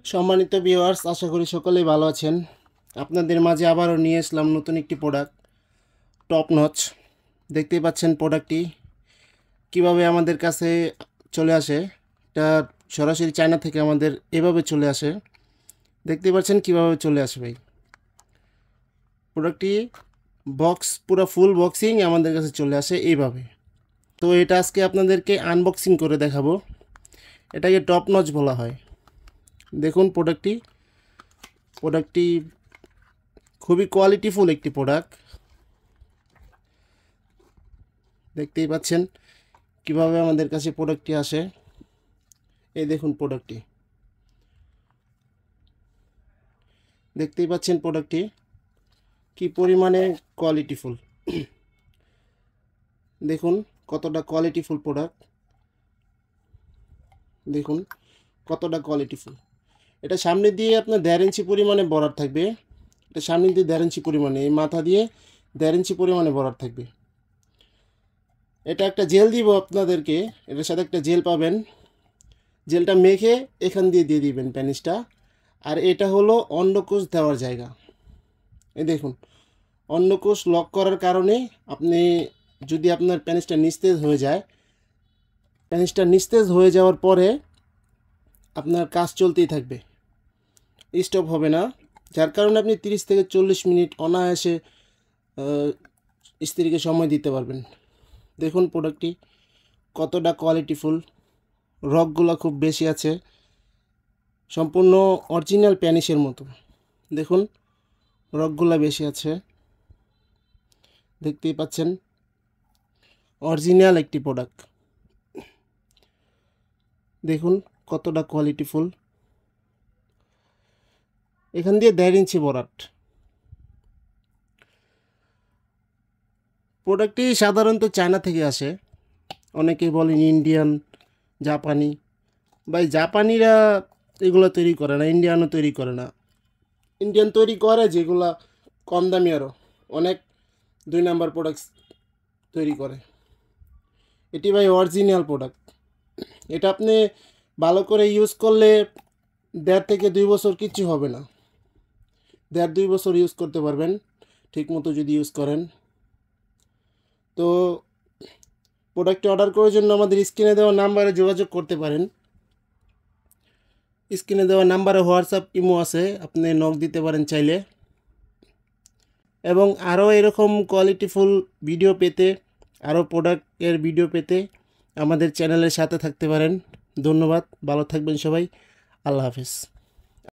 সম্মানিত ভিউয়ার্স, আশা করি সকলেই ভালো আছেন। আপনাদের মাঝে আবারও নিয়ে আসলাম নতুন একটি প্রোডাক্ট, টপ নচ। দেখতেই পাচ্ছেন প্রোডাক্টটি কিভাবে আমাদের কাছে চলে আসে। এটা সরাসরি চায়না থেকে আমাদের এভাবে চলে আসে। দেখতে পাচ্ছেন কিভাবে চলে আসে ভাই। প্রোডাক্টটি বক্স পুরো ফুল বক্সিং আমাদের কাছে চলে আসে এইভাবে। তো এটা আজকে আপনাদেরকে আনবক্সিং করে দেখাবো। এটাকে টপ নচ বলা হয়। দেখুন প্রোডাক্টটি খুবই কোয়ালিটিফুল একটি প্রোডাক্ট। দেখতেই পাচ্ছেন কিভাবে আমাদের কাছে প্রোডাক্টটি আসে। এই দেখুন প্রোডাক্টটি, দেখতেই পাচ্ছেন প্রোডাক্টটি কি পরিমাণে কোয়ালিটিফুল। দেখুন কতটা কোয়ালিটিফুল প্রোডাক্ট, দেখুন কতটা কোয়ালিটিফুল। এটা সামনে দিয়ে আপনার 1.5 ইঞ্চি পরিমাণে বরাদ থাকবে। এটা সামনে দিয়ে 1.5 ইঞ্চি পরিমাণে, এই মাথা দিয়ে 1.5 ইঞ্চি পরিমাণে বরাদ থাকবে। এটা একটা জেল দিব আপনাদেরকে, এটার সাথে একটা জেল পাবেন। জেলটা মেখে এখান দিয়ে দিবেন প্যানিসটা। আর এটা হলো অন্ডকোষ দেওয়ার জায়গা। এই দেখুন, অন্ডকোষ লক করার কারণে আপনি যদি আপনার প্যানিসটা নিস্তেজ হয়ে যায়, প্যানিসটা নিস্তেজ হয়ে যাওয়ার পরে আপনার কাজ চলতেই থাকবে, স্টপ হবে না। যার কারণে আপনি 30 থেকে 40 মিনিট অনায়াসে স্ত্রীকে সময় দিতে পারবেন। দেখুন প্রোডাক্টটি কতটা কোয়ালিটিফুল, রকগুলো খুব বেশি আছে, সম্পূর্ণ অরিজিনাল প্যানিসের মতো। দেখুন রকগুলো বেশি আছে, দেখতেই পাচ্ছেন অরিজিনাল একটি প্রোডাক্ট। দেখুন কতটা কোয়ালিটিফুল। এখান দিয়ে 1.5 ইঞ্চি বরাট। প্রোডাক্টটি সাধারণত চায়না থেকে আসে। অনেকেই বলেন ইন্ডিয়ান, জাপানি। ভাই জাপানিরা এগুলো তৈরি করে না, ইন্ডিয়ানও তৈরি করে না। ইন্ডিয়ান তৈরি করে যেগুলা কম দামি, আরও অনেক 2 নাম্বার প্রোডাক্টস তৈরি করে। এটি ভাই অরিজিনাল প্রোডাক্ট। এটা আপনি ভালো করে ইউজ করলে 1.5 থেকে 2 বছর কিচ্ছু হবে না। 1.5-2 বছর ইউজ করতে পারবেন ঠিকমতো যদি ইউজ করেন। তো প্রোডাক্টটি অর্ডার করার জন্য আমাদের স্ক্রিনে দেওয়া নাম্বারে যোগাযোগ করতে পারেন। স্ক্রিনে দেওয়া নাম্বারে হোয়াটসঅ্যাপ, ইমো আছে, আপনি নক দিতে পারেন চাইলে। এবং আরও এরকম কোয়ালিটিফুল ভিডিও পেতে, আরও প্রোডাক্টের ভিডিও পেতে আমাদের চ্যানেলের সাথে থাকতে পারেন। ধন্যবাদ, ভালো থাকবেন সবাই। আল্লাহ হাফেজ।